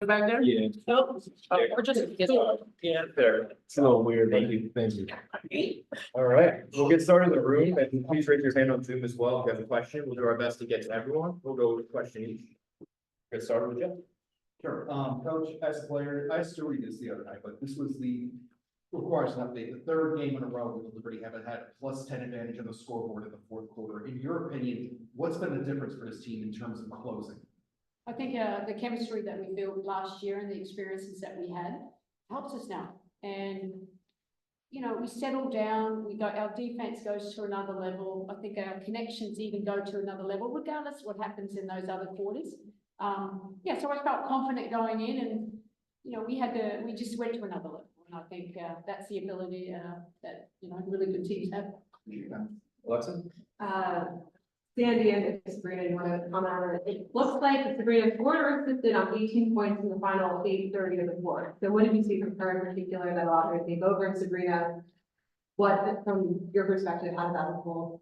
Back there? Yeah. No, or just. Yeah, there. It's a little weird. Thank you. Thank you. All right, we'll get started in the room, and please raise your hand on Zoom as well if you have a question. We'll do our best to get to everyone. We'll go with a question each. Get started with you. Sure, coach, as a player, I used to read this the other night, but this was requires an update, the third game in a row with Liberty haven't had a +10 advantage on the scoreboard in the fourth quarter. In your opinion, what's been the difference for this team in terms of closing? I think the chemistry that we built last year and the experiences that we had helps us now. And, you know, we settle down, our defense goes to another level. I think our connections even go to another level, regardless of what happens in those other quarters. Yeah, so I felt confident going in and, you know, we just went to another level. And I think that's the ability that, you know, really good teams have. Alexa? Sandy and Sabrina, you want to comment on it? It looks like Sabrina scored or assisted on 18 points in the final 8:30 of the fourth. So what did you see from her in particular that allowed her to take over? And Sabrina, what, from your perspective, how did that unfold?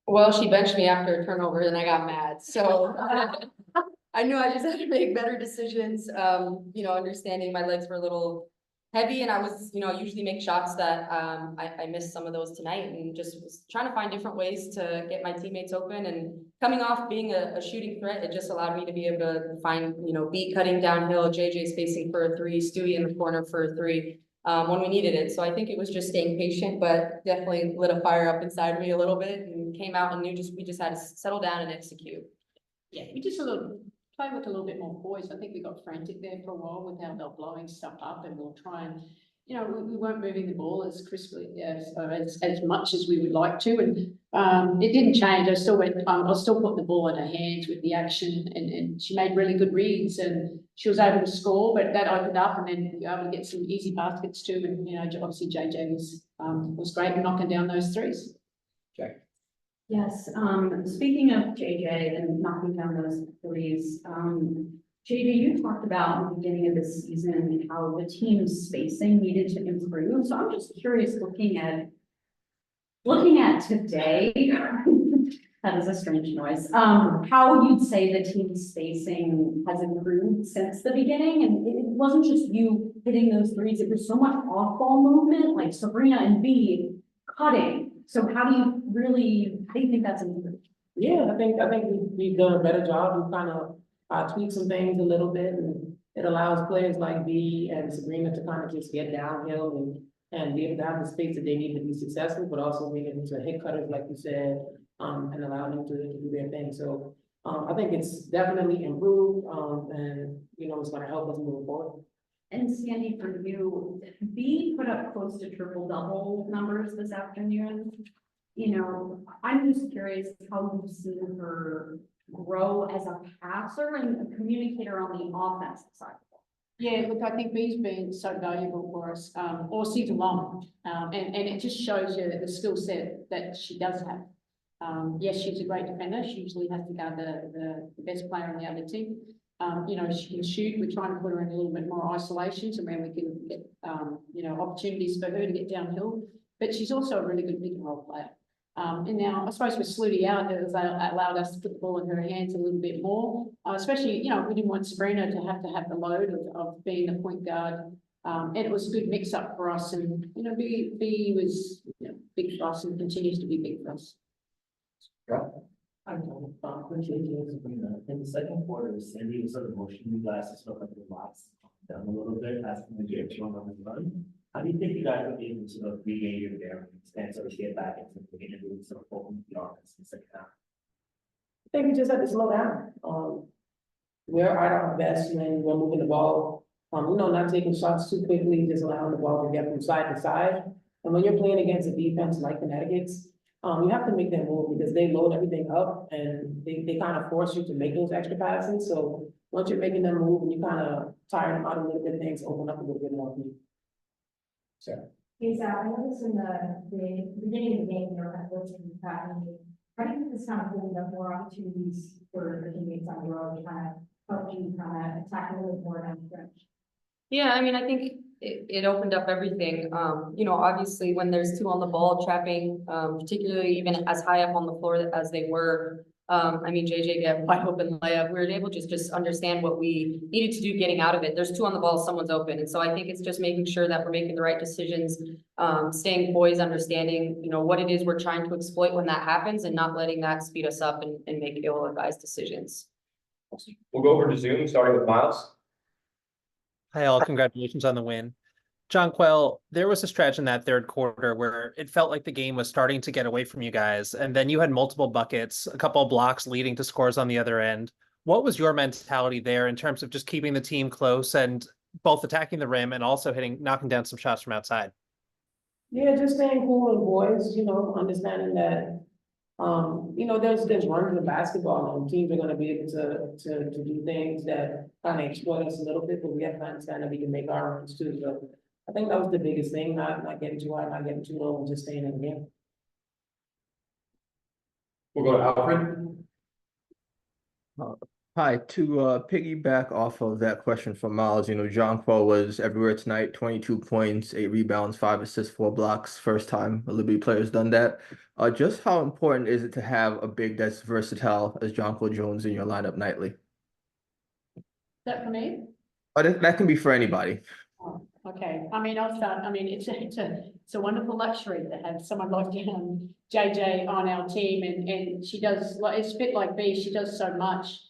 Well, she benched me after a turnover and I got mad, so I knew I just had to make better decisions. You know, understanding my legs were a little heavy and I was, you know, I usually make shots that I missed some of those tonight and just was trying to find different ways to get my teammates open. And coming off being a shooting threat, it just allowed me to be able to find, you know, beat cutting downhill, JJ spacing for a three, Stewie in the corner for a three when we needed it. So I think it was just staying patient, but definitely lit a fire up inside of me a little bit and came out and we just had to settle down and execute. Yeah, we just play with a little bit more poise. I think we got frantic there for a while with how they're blowing stuff up, and we'll try and, you know, we weren't moving the ball as crisply as much as we would like to, and it didn't change. I still put the ball in her hands with the action, and she made really good reads, and she was able to score, but that opened up, and then we were able to get some easy baskets too, and you know, obviously JJ was great in knocking down those threes. Jack. Yes, speaking of JJ and knocking down those threes, JJ, you talked about in the beginning of the season how the team's spacing needed to improve. So I'm just curious, looking at today, that is a strange noise, how you'd say the team's spacing has improved since the beginning. And it wasn't just you hitting those threes, it was so much off-ball movement, like Sabrina and B cutting. So how do you think that's improved? Yeah, I think we've done a better job. We've kind of tweaked some things a little bit, and it allows players like B and Sabrina to kind of just get downhill and be able to have the space that they need to be successful, but also being able to hit cutters, like you said, and allow them to do their thing. So I think it's definitely improved, and you know, it's going to help us move forward. And Sandy, for you, B put up close to triple-double numbers this afternoon. You know, I'm just curious how you've seen her grow as a passer and a communicator on the offensive side. Yeah, look, I think B's been so valuable for us all season long, and it just shows you the skill set that she does have. Yes, she's a great defender. She usually has to guard the best player on the other team. You know, she can shoot. We're trying to put her in a little bit more isolation, so where we can get, you know, opportunities for her to get downhill. But she's also a really good pick and roll player. And now I suppose with Sluty out, it allowed us to put the ball in her hands a little bit more, especially, you know, we didn't want Sabrina to have the load of being the point guard. And it was a good mix up for us. And, you know, B was, you know, big for us and continues to be big for us. I don't appreciate you, Sabrina. In the second quarter, Sandy was sort of motioning you guys to sort of relax down a little bit, asking the James on the run. How do you think you guys will be able to sort of regain your bearings and sort of get back into the game and sort of open the offense in the second half? I think we just have to slow down. We're at our best when we're moving the ball. You know, not taking shots too quickly, just allowing the ball to get from side to side. And when you're playing against a defense like Connecticut's, you have to make them move because they load everything up and they kind of force you to make those extra passes. So once you're making them move and you kind of tire them out a little bit, things open up a little bit more for you. Sure. Hey, Zach, I noticed in the beginning of the game, you were kind of looking back and how do you think this kind of opened up more opportunities for the teammates on the road to kind of help you kind of attack a little more down the stretch? Yeah, I mean, I think it opened up everything. You know, obviously when there's two on the ball trapping, particularly even as high up on the floor as they were, I mean, JJ got wide open layup. We were able to just understand what we needed to do getting out of it. There's 2 on the ball, someone's open. And so I think it's just making sure that we're making the right decisions, staying poised, understanding, you know, what it is we're trying to exploit when that happens and not letting that speed us up and make ill-advised decisions. We'll go over to Zoom, starting with Miles. Hi, all. Congratulations on the win. Jonquel, there was a stretch in that third quarter where it felt like the game was starting to get away from you guys, and then you had multiple buckets, a couple of blocks leading to scores on the other end. What was your mentality there in terms of just keeping the team close and both attacking the rim and also knocking down some shots from outside? Yeah, just staying cool and boys, understanding that, there's runs in basketball and teams are gonna be able to do things that kind of exploit us a little bit, but we have to understand that we can make our runs too. So I think that was the biggest thing, not getting too high, not getting too low, and just staying in the game. We'll go to Alfred. Hi, to piggyback off of that question from Miles, Jonquel was everywhere tonight, 22 points, 8 rebounds, 5 assists, 4 blocks. First time a Liberty player's done that. Just how important is it to have a big that's versatile as Jonquel Jones in your lineup nightly? Is that for me? But that can be for anybody. Oh, okay, I mean, I'll start, I mean, it's a wonderful luxury to have someone like JJ on our team, and she does, like, it's a bit like B, she does so much.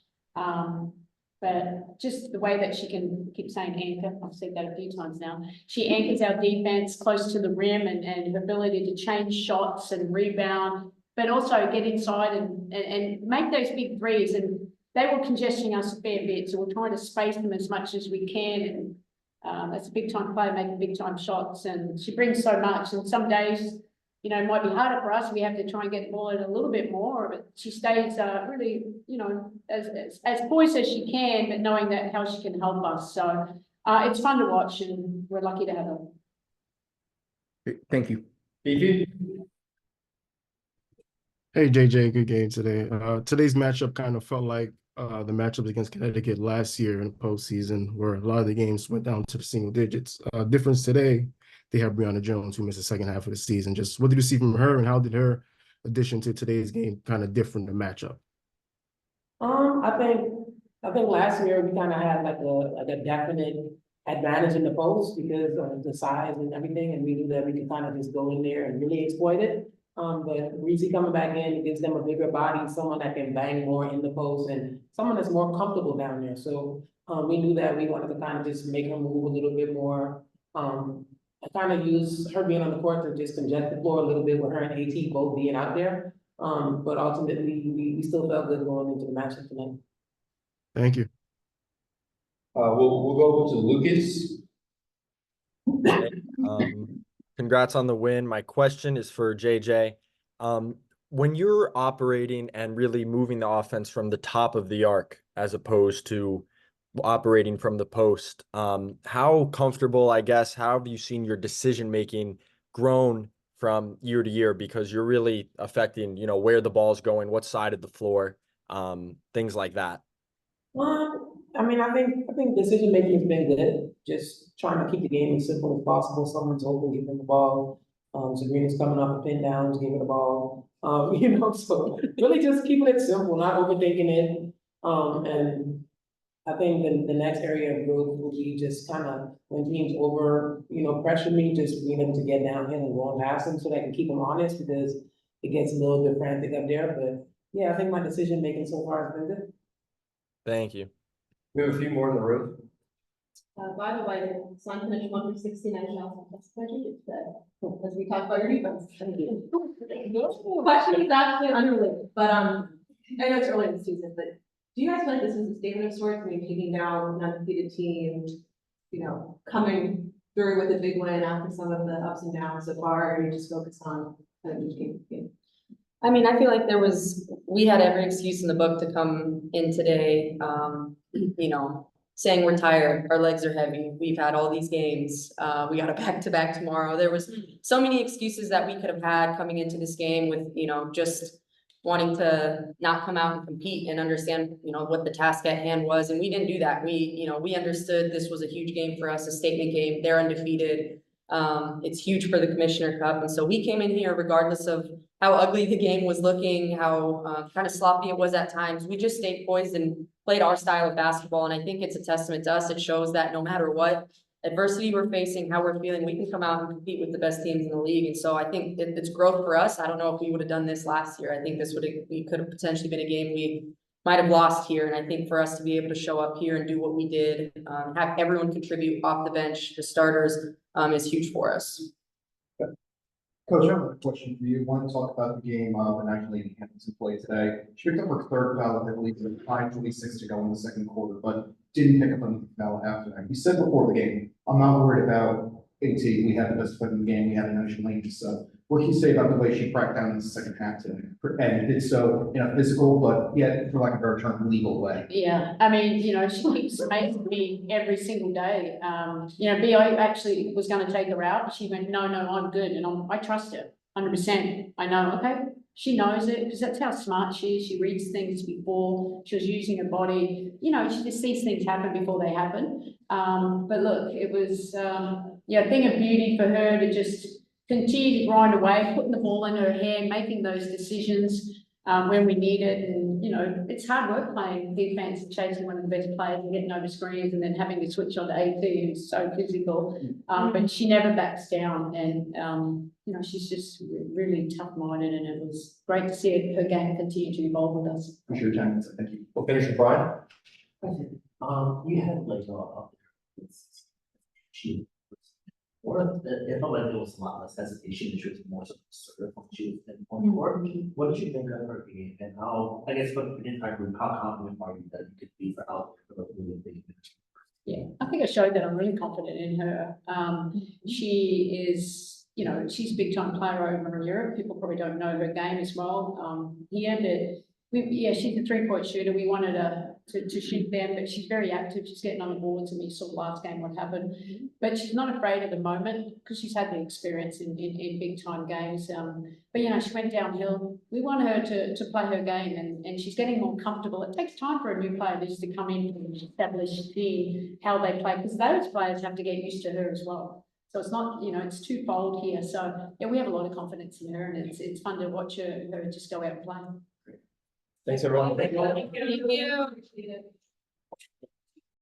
But just the way that she can, keep saying anchor, I've said that a few times now, she anchors our defense close to the rim, and her ability to change shots and rebound, but also get inside and make those big threes, and they were congesting us a fair bit, so we're trying to space them as much as we can, and that's a big time player making big time shots, and she brings so much, and some days, it might be harder for us. We have to try and get the ball in a little bit more, but she stays really, as poised as she can, but knowing that how she can help us. So it's fun to watch, and we're lucky to have her. Thank you. BG. Hey JJ, good game today. Today's matchup kind of felt like the matchups against Connecticut last year in the postseason, where a lot of the games went down to the single digits. Difference today, they have Brianna Jones, who missed the second half of the season. Just what did you see from her, and how did her addition to today's game kind of different the matchup? I think last year we kind of had like a definite advantage in the post because of the size and everything, and we knew that we could kind of just go in there and really exploit it. But Reese coming back in gives them a bigger body, someone that can bang more in the post, and someone that's more comfortable down there. So we knew that we wanted to kind of just make her move a little bit more. I kind of use her being on the court to just congest the floor a little bit with her and AT both being out there. But ultimately, we still felt good going into the matchup tonight. Thank you. We'll go to Lucas. Congrats on the win. My question is for JJ. When you're operating and really moving the offense from the top of the arc as opposed to operating from the post, how comfortable, I guess, how have you seen your decision making grown from year to year, because you're really affecting, where the ball's going, what side of the floor, things like that? I think decision making has been good. Just trying to keep the game as simple as possible. Someone's open, give them the ball. Sabrina's coming off a pin down, give her the ball. So really just keeping it simple, not overthinking it. And I think the next area of growth will be just kind of when teams pressure me, just being able to get downhill and go and pass them so that I can keep them honest, because it gets a little bit frantic up there. But yeah, I think my decision making so far has been good. Thank you. We have a few more in the room. By the way, Sun finished 1 for 69 shots. That's budgeted today, as we talked about your defense. Question is absolutely unrelated, but I know it's early in the season, but do you guys feel like this is a statement of sorts? I mean, taking down an undefeated team, coming through with a big win after some of the ups and downs so far, or are you just focused on kind of each game? I mean, I feel like we had every excuse in the book to come in today, saying we're tired, our legs are heavy, we've had all these games, we got a back-to-back tomorrow. There was so many excuses that we could have had coming into this game with, just wanting to not come out and compete and understand, what the task at hand was. And we didn't do that. We understood this was a huge game for us, a statement game. They're undefeated. It's huge for the Commissioner Cup, and so we came in here regardless of how ugly the game was looking, how kind of sloppy it was at times. We just stayed poised and played our style of basketball, and I think it's a testament to us. It shows that no matter what adversity we're facing, how we're feeling, we can come out and compete with the best teams in the league. And so I think it's growth for us. I don't know if we would have done this last year. I think we could have potentially been a game we might have lost here. And I think for us to be able to show up here and do what we did, have everyone contribute off the bench, the starters, is huge for us. Coach, I have a question for you. I want to talk about the game and actually laney-hamilton play today. She picked up her third foul, I believe, with 5:26 to go in the second quarter, but didn't pick up another foul after that. You said before the game, I'm not worried about AT. We had the best player in the game. We had an ocean lane stuff. What can you say about the way she cracked down in the second half today? And did so in a physical, but yet, for lack of a better term, legal way? Yeah, I mean, she keeps amazing me every single day. BI actually was gonna take her out. She went, no, I'm good. And I trust her 100%. I know, okay, she knows it because that's how smart she is. She reads things before. She was using her body. She just sees things happen before they happen. But look, it was, a thing of beauty for her to just continue to grind away, putting the ball in her hand, making those decisions when we need it. And, it's hard work playing defense and chasing one of the best players and getting over screens and then having to switch on to AT, who's so physical. But she never backs down. And, she's just really tough-minded, and it was great to see her game continue to evolve with us. Appreciate your time. Thank you. We'll finish with Brian. You had like she, or it felt like there was a lot less hesitation. She was more sort of she was on board. What did you think of her game, and how, I guess, what the entire group, how confident are you that you could be for out for the really big? Yeah, I think I showed that I'm really confident in her. She is, she's a big time player over in Europe. People probably don't know her game as well. Here, but she's a 3-point shooter. We wanted her to shoot them, but she's very active. She's getting on the boards, and we saw last game what happened. But she's not afraid at the moment because she's had the experience in big time games. But she went downhill. We want her to play her game, and she's getting more comfortable. It takes time for a new player just to come in and establish how they play, because those players have to get used to her as well. So it's not, it's twofold here. So we have a lot of confidence in her, and it's fun to watch her just go out and play. Thanks, everyone. Thank you. Appreciate it.